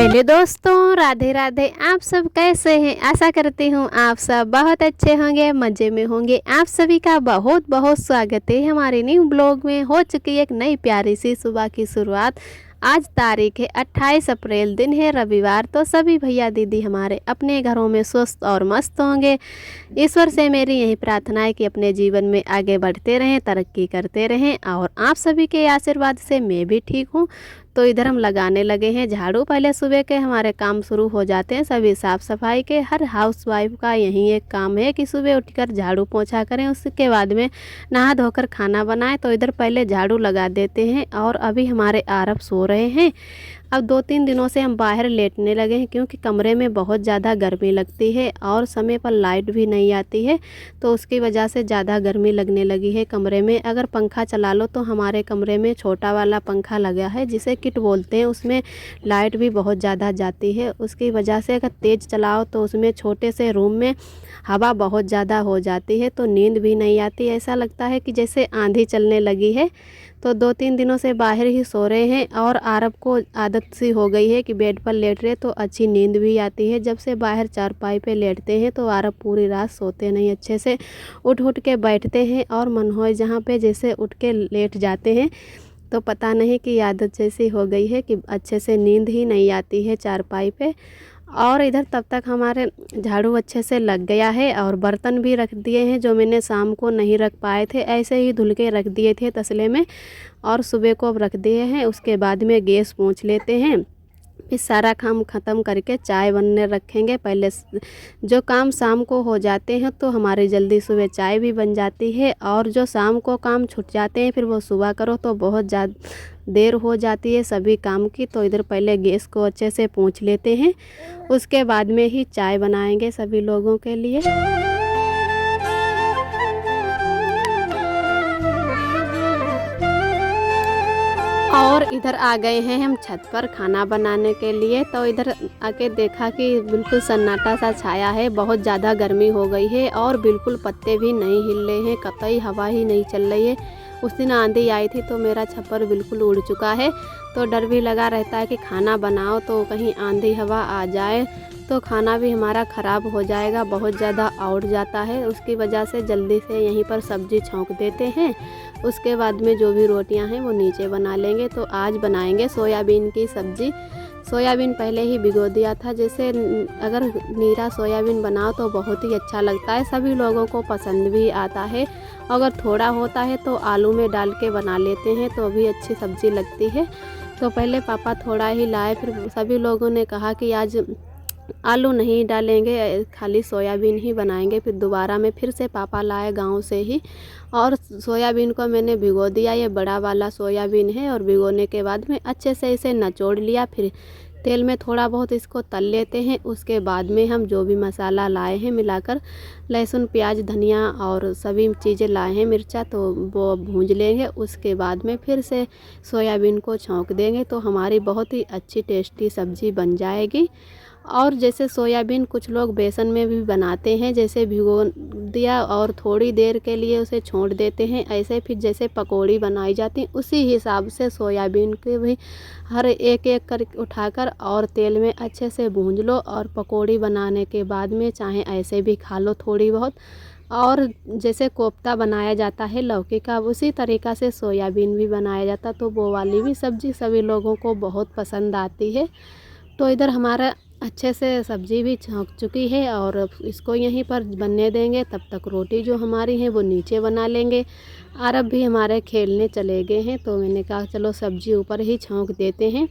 Hello दोस्तों, राधे राधे। आप सब कैसे हैं? आशा करती हूँ आप सब बहुत अच्छे होंगे, मज़े में होंगे। आप सभी का बहुत बहुत स्वागत है हमारे न्यू ब्लॉग में। हो चुकी एक नई प्यारी सी सुबह की शुरुआत। आज तारीख है 28 अप्रैल, दिन है रविवार। तो सभी भैया दीदी हमारे अपने घरों में स्वस्थ और मस्त होंगे। ईश्वर से मेरी यही प्रार्थना है कि अपने जीवन में आगे बढ़ते रहें, तरक्की करते रहें। और आप सभी के आशीर्वाद से मैं भी ठीक हूँ। तो इधर हम लगाने लगे हैं झाड़ू। पहले सुबह के हमारे काम शुरू हो जाते हैं सभी साफ़ सफाई के। हर हाउसवाइफ का यही एक काम है कि सुबह उठकर झाड़ू पोंछा करें, उसके बाद में नहा धोकर खाना बनाएं। तो इधर पहले झाड़ू लगा देते हैं। और अभी हमारे आरब सो रहे हैं। अब 2-3 दिनों से हम बाहर लेटने लगे हैं, क्योंकि कमरे में बहुत ज़्यादा गर्मी लगती है और समय पर लाइट भी नहीं आती है। तो उसकी वजह से ज़्यादा गर्मी लगने लगी है कमरे में। अगर पंखा चला लो तो हमारे कमरे में छोटा वाला पंखा लगा है जिसे किट बोलते हैं, उसमें लाइट भी बहुत ज़्यादा जाती है। उसकी वजह से अगर तेज़ चलाओ तो उसमें छोटे से रूम में हवा बहुत ज़्यादा हो जाती है, तो नींद भी नहीं आती। ऐसा लगता है कि जैसे आंधी चलने लगी है। तो 2-3 दिनों से बाहर ही सो रहे हैं। और आरब को आदत सी हो गई है कि बेड पर लेट रहे तो अच्छी नींद भी आती है। जब से बाहर चारपाई पे लेटते हैं तो आरब पूरी रात सोते नहीं, अच्छे से उठ उठ के बैठते हैं। और मन हो जहाँ पे जैसे उठ के लेट जाते हैं। तो पता नहीं कि आदत जैसी हो गई है कि अच्छे से नींद ही नहीं आती है चारपाई पे। और इधर तब तक हमारे झाड़ू अच्छे से लग गया है। और बर्तन भी रख दिए हैं, जो मैंने शाम को नहीं रख पाए थे, ऐसे ही धुल के रख दिए थे तसले में। और सुबह को अब रख दिए हैं। उसके बाद में गैस पोंछ लेते हैं। फिर सारा काम ख़त्म करके चाय बनने रखेंगे। पहले जो काम शाम को हो जाते हैं तो हमारी जल्दी सुबह चाय भी बन जाती है। और जो शाम को काम छूट जाते हैं फिर वो सुबह करो तो बहुत ज़्यादा देर हो जाती है सभी काम की। तो इधर पहले गैस को अच्छे से पोंछ लेते हैं, उसके बाद में ही चाय बनाएंगे सभी लोगों के लिए। और इधर आ गए हैं हम छत पर खाना बनाने के लिए। तो इधर आके देखा कि बिल्कुल सन्नाटा सा छाया है, बहुत ज़्यादा गर्मी हो गई है। और बिल्कुल पत्ते भी नहीं हिल रहे हैं, कतई हवा ही नहीं चल रही है। उस दिन आंधी आई थी तो मेरा छप्पर बिल्कुल उड़ चुका है। तो डर भी लगा रहता है कि खाना बनाओ तो कहीं आंधी हवा आ जाए तो खाना भी हमारा ख़राब हो जाएगा, बहुत ज़्यादा आउट जाता है। उसकी वजह से जल्दी से यहीं पर सब्ज़ी छौंक देते हैं। उसके बाद में जो भी रोटियां हैं वो नीचे बना लेंगे। तो आज बनाएंगे सोयाबीन की सब्ज़ी। सोयाबीन पहले ही भिगो दिया था। जैसे अगर नीरा सोयाबीन बनाओ तो बहुत ही अच्छा लगता है, सभी लोगों को पसंद भी आता है। अगर थोड़ा होता है तो आलू में डाल के बना लेते हैं तो भी अच्छी सब्ज़ी लगती है। तो पहले पापा थोड़ा ही लाए, फिर सभी लोगों ने कहा कि आज आलू नहीं डालेंगे, खाली सोयाबीन ही बनाएंगे। फिर दोबारा में फिर से पापा लाए गांव से ही। और सोयाबीन को मैंने भिगो दिया, ये बड़ा वाला सोयाबीन है। और भिगोने के बाद में अच्छे से इसे निचोड़ लिया। फिर तेल में थोड़ा बहुत इसको तल लेते हैं। उसके बाद में हम जो भी मसाला लाए हैं मिलाकर, लहसुन प्याज धनिया और सभी चीज़ें लाए हैं, मिर्चा, तो वो भूंज लेंगे। उसके बाद में फिर से सोयाबीन को छौंक देंगे तो हमारी बहुत ही अच्छी टेस्टी सब्ज़ी बन जाएगी। और जैसे सोयाबीन कुछ लोग बेसन में भी बनाते हैं, जैसे भिगो दिया और थोड़ी देर के लिए उसे छोड़ देते हैं, ऐसे फिर जैसे पकौड़ी बनाई जाती हैं उसी हिसाब से सोयाबीन के भी हर एक एक कर उठाकर और तेल में अच्छे से भूंज लो। और पकौड़ी बनाने के बाद में चाहे ऐसे भी खा लो थोड़ी बहुत। और जैसे कोफ्ता बनाया जाता है लौकी का, उसी तरीक़ा से सोयाबीन भी बनाया जाता, तो वो वाली भी सब्ज़ी सभी लोगों को बहुत पसंद आती है। तो इधर हमारा अच्छे से सब्ज़ी भी छौंक चुकी है और इसको यहीं पर बनने देंगे। तब तक रोटी जो हमारी है वो नीचे बना लेंगे। अरब भी हमारे खेलने चले गए हैं, तो मैंने कहा चलो सब्ज़ी ऊपर ही छौंक देते हैं,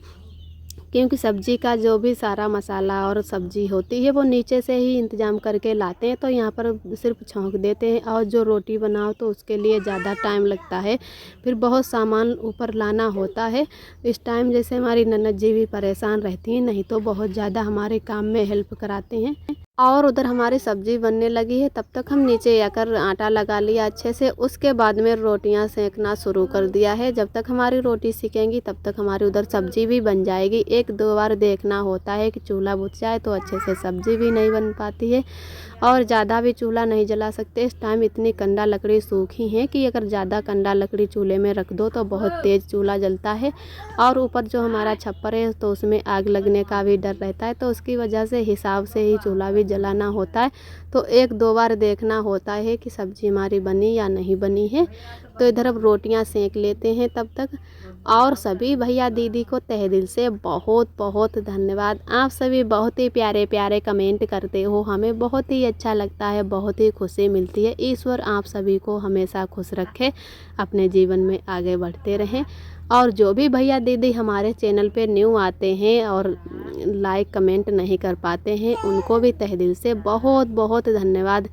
क्योंकि सब्ज़ी का जो भी सारा मसाला और सब्ज़ी होती है वो नीचे से ही इंतज़ाम करके लाते हैं। तो यहाँ पर सिर्फ छौंक देते हैं। और जो रोटी बनाओ तो उसके लिए ज़्यादा टाइम लगता है, फिर बहुत सामान ऊपर लाना होता है। इस टाइम जैसे हमारी ननद जी भी परेशान रहती हैं, नहीं तो बहुत ज़्यादा हमारे काम में हेल्प कराते हैं। और उधर हमारी सब्ज़ी बनने लगी है, तब तक हम नीचे आकर आटा लगा लिया अच्छे से। उसके बाद में रोटियां सेकना शुरू कर दिया है। जब तक हमारी रोटी सेकेंगी तब तक हमारी उधर सब्ज़ी भी बन जाएगी। एक दो बार देखना होता है कि चूल्हा बुझ जाए तो अच्छे से सब्ज़ी भी नहीं बन पाती है, और ज़्यादा भी चूल्हा नहीं जला सकते। इस टाइम इतनी कंडा लकड़ी सूखी है कि अगर ज़्यादा कंडा लकड़ी चूल्हे में रख दो तो बहुत तेज़ चूल्हा जलता है, और ऊपर जो हमारा छप्पर है तो उसमें आग लगने का भी डर रहता है। तो उसकी वजह से हिसाब से ही चूल्हा भी जलाना होता है। तो एक दो बार देखना होता है कि सब्ज़ी हमारी बनी या नहीं बनी है। तो इधर अब रोटियां सेक लेते हैं तब तक। और सभी भैया दीदी को तहे दिल से बहुत बहुत धन्यवाद। आप सभी बहुत ही प्यारे प्यारे कमेंट करते हो, हमें बहुत ही अच्छा लगता है, बहुत ही खुशी मिलती है। ईश्वर आप सभी को हमेशा खुश रखे, अपने जीवन में आगे बढ़ते रहें। और जो भी भैया दीदी हमारे चैनल पे न्यू आते हैं और लाइक कमेंट नहीं कर पाते हैं, उनको भी तहे दिल से बहुत बहुत धन्यवाद।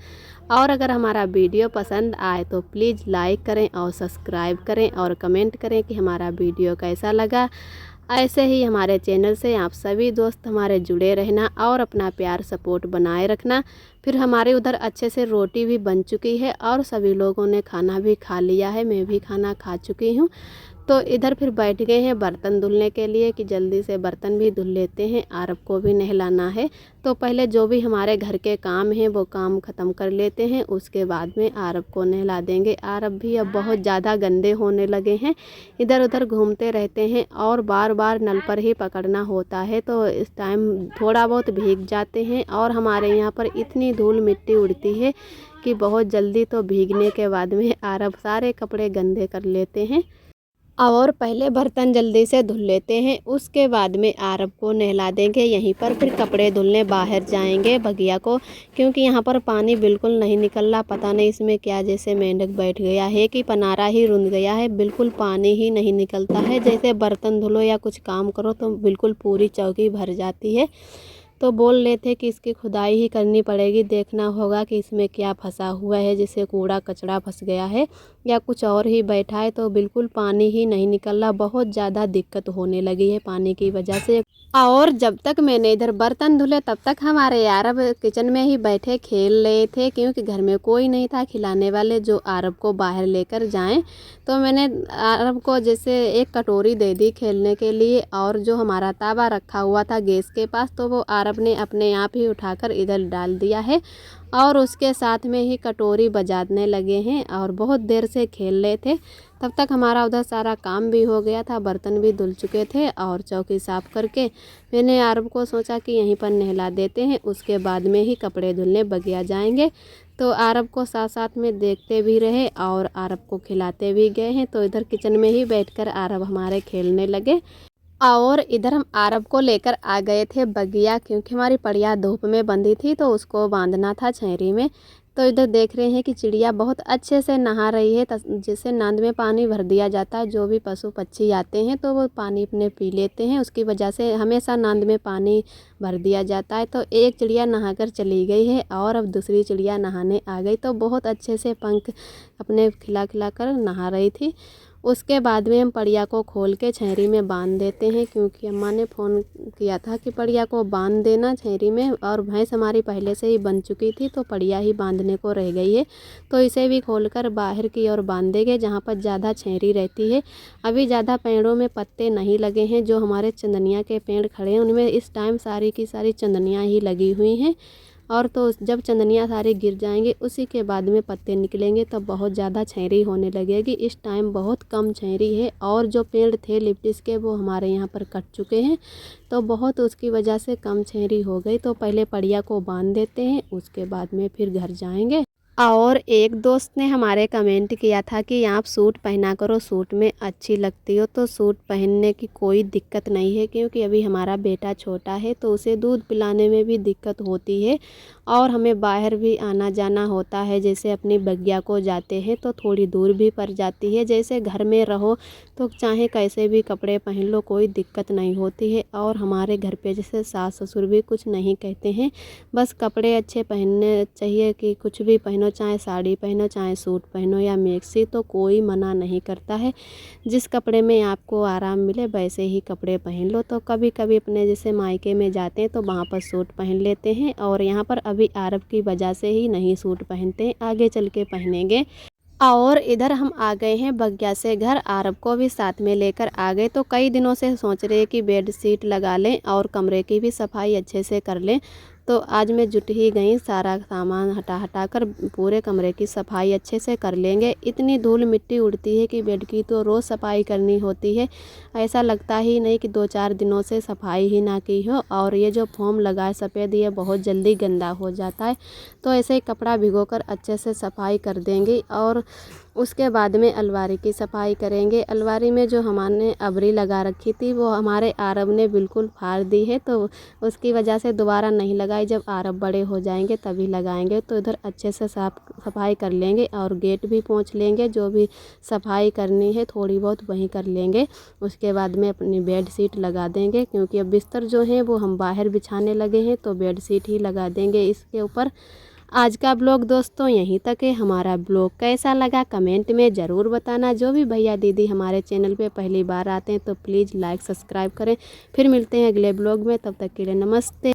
और अगर हमारा वीडियो पसंद आए तो प्लीज़ लाइक करें और सब्सक्राइब करें और कमेंट करें कि हमारा वीडियो कैसा लगा। ऐसे ही हमारे चैनल से आप सभी दोस्त हमारे जुड़े रहना और अपना प्यार सपोर्ट बनाए रखना। फिर हमारे उधर अच्छे से रोटी भी बन चुकी है और सभी लोगों ने खाना भी खा लिया है, मैं भी खाना खा चुकी हूँ। तो इधर फिर बैठ गए हैं बर्तन धुलने के लिए कि जल्दी से बर्तन भी धुल लेते हैं, आरब को भी नहलाना है। तो पहले जो भी हमारे घर के काम हैं वो काम ख़त्म कर लेते हैं, उसके बाद में आरब को नहला देंगे। आरब भी अब बहुत ज़्यादा गंदे होने लगे हैं, इधर उधर घूमते रहते हैं और बार बार नल पर ही पकड़ना होता है। तो इस टाइम थोड़ा बहुत भीग जाते हैं, और हमारे यहाँ पर इतनी धूल मिट्टी उड़ती है कि बहुत जल्दी तो भीगने के बाद में आरब सारे कपड़े गंदे कर लेते हैं। और पहले बर्तन जल्दी से धुल लेते हैं, उसके बाद में आरब को नहला देंगे। यहीं पर फिर कपड़े धुलने बाहर जाएंगे बगिया को, क्योंकि यहाँ पर पानी बिल्कुल नहीं निकल रहा। पता नहीं इसमें क्या जैसे मेंढक बैठ गया है कि पनारा ही रुंध गया है, बिल्कुल पानी ही नहीं निकलता है। जैसे बर्तन धुलो या कुछ काम करो तो बिल्कुल पूरी चौकी भर जाती है। तो बोल रहे थे कि इसकी खुदाई ही करनी पड़ेगी, देखना होगा कि इसमें क्या फंसा हुआ है, जैसे कूड़ा कचरा फंस गया है या कुछ और ही बैठा है। तो बिल्कुल पानी ही नहीं निकल रहा, बहुत ज़्यादा दिक्कत होने लगी है पानी की वजह से। और जब तक मैंने इधर बर्तन धुले तब तक हमारे यारब किचन में ही बैठे खेल रहे थे, क्योंकि घर में कोई नहीं था खिलाने वाले जो आरब को बाहर लेकर जाएं। तो मैंने आरब को जैसे एक कटोरी दे दी खेलने के लिए, और जो हमारा तावा रखा हुआ था गैस के पास तो वो आरब ने अपने आप ही उठाकर इधर डाल दिया है, और उसके साथ में ही कटोरी बजाने लगे हैं और बहुत देर से खेल रहे थे। तब तक हमारा उधर सारा काम भी हो गया था, बर्तन भी धुल चुके थे, और चौकी साफ़ करके मैंने आरब को सोचा कि यहीं पर नहला देते हैं, उसके बाद में ही कपड़े धुलने बगिया जाएंगे। तो आरब को साथ साथ में देखते भी रहे और आरब को खिलाते भी गए हैं। तो इधर किचन में ही बैठकर आरब हमारे खेलने लगे। और इधर हम आरब को लेकर आ गए थे बगिया, क्योंकि हमारी पड़िया धूप में बंधी थी तो उसको बांधना था छेरी में। तो इधर देख रहे हैं कि चिड़िया बहुत अच्छे से नहा रही है। जैसे नांद में पानी भर दिया जाता है, जो भी पशु पक्षी आते हैं तो वो पानी अपने पी लेते हैं, उसकी वजह से हमेशा नांद में पानी भर दिया जाता है। तो एक चिड़िया नहाकर चली गई है और अब दूसरी चिड़िया नहाने आ गई, तो बहुत अच्छे से पंख अपने खिला खिला कर नहा रही थी। उसके बाद में हम पड़िया को खोल के छेरी में बांध देते हैं, क्योंकि अम्मा ने फ़ोन किया था कि पड़िया को बांध देना छेरी में, और भैंस हमारी पहले से ही बन चुकी थी तो पड़िया ही बांधने को रह गई है। तो इसे भी खोलकर बाहर की ओर बांध देंगे जहाँ पर ज़्यादा छेरी रहती है। अभी ज़्यादा पेड़ों में पत्ते नहीं लगे हैं, जो हमारे चंदनिया के पेड़ खड़े हैं उनमें इस टाइम सारी की सारी चंदनियाँ ही लगी हुई हैं। और तो जब चंदनियाँ सारी गिर जाएंगे उसी के बाद में पत्ते निकलेंगे तो बहुत ज़्यादा छेरी होने लगेगी। इस टाइम बहुत कम छेरी है, और जो पेड़ थे लिप्टिस के वो हमारे यहाँ पर कट चुके हैं, तो बहुत उसकी वजह से कम छेरी हो गई। तो पहले पड़िया को बांध देते हैं, उसके बाद में फिर घर जाएंगे। और एक दोस्त ने हमारे कमेंट किया था कि आप सूट पहना करो, सूट में अच्छी लगती हो। तो सूट पहनने की कोई दिक्कत नहीं है, क्योंकि अभी हमारा बेटा छोटा है तो उसे दूध पिलाने में भी दिक्कत होती है, और हमें बाहर भी आना जाना होता है, जैसे अपनी बगिया को जाते हैं तो थोड़ी दूर भी पड़ जाती है। जैसे घर में रहो तो चाहे कैसे भी कपड़े पहन लो, कोई दिक्कत नहीं होती है। और हमारे घर पे जैसे सास ससुर भी कुछ नहीं कहते हैं, बस कपड़े अच्छे पहनने चाहिए कि कुछ भी पहनो, चाहे साड़ी पहनो, चाहे सूट पहनो या मैक्सी, तो कोई मना नहीं करता है। जिस कपड़े में आपको आराम मिले वैसे ही कपड़े पहन लो। तो कभी कभी अपने जैसे मायके में जाते हैं तो वहाँ पर सूट पहन लेते हैं, और यहाँ पर अभी आरब की वजह से ही नहीं सूट पहनते हैं, आगे चल के पहनेंगे। और इधर हम आ गए हैं बगिया से घर, आरब को भी साथ में लेकर आ गए। तो कई दिनों से सोच रहे कि बेड शीट लगा लें और कमरे की भी सफाई अच्छे से कर लें। तो आज मैं जुट ही गई, सारा सामान हटा हटा कर पूरे कमरे की सफाई अच्छे से कर लेंगे। इतनी धूल मिट्टी उड़ती है कि बेड की तो रोज़ सफाई करनी होती है, ऐसा लगता ही नहीं कि 2-4 दिनों से सफाई ही ना की हो। और ये जो फोम लगा है सफ़ेद, ये बहुत जल्दी गंदा हो जाता है। तो ऐसे ही कपड़ा भिगोकर अच्छे से सफाई कर देंगे। और उसके बाद में अलमारी की सफाई करेंगे। अलमारी में जो हमारे अबरी लगा रखी थी वो हमारे आरब ने बिल्कुल फाड़ दी है, तो उसकी वजह से दोबारा नहीं लगाई। जब आरब बड़े हो जाएंगे तभी लगाएंगे। तो इधर अच्छे से सफाई कर लेंगे और गेट भी पोंछ लेंगे। जो भी सफाई करनी है थोड़ी बहुत वहीं कर लेंगे। उसके बाद में अपनी बेड शीट लगा देंगे, क्योंकि अब बिस्तर जो है वो हम बाहर बिछाने लगे हैं, तो बेड शीट ही लगा देंगे इसके ऊपर। आज का ब्लॉग दोस्तों यहीं तक है। हमारा ब्लॉग कैसा लगा कमेंट में ज़रूर बताना। जो भी भैया दीदी हमारे चैनल पे पहली बार आते हैं तो प्लीज़ लाइक सब्सक्राइब करें। फिर मिलते हैं अगले ब्लॉग में, तब तक के लिए नमस्ते।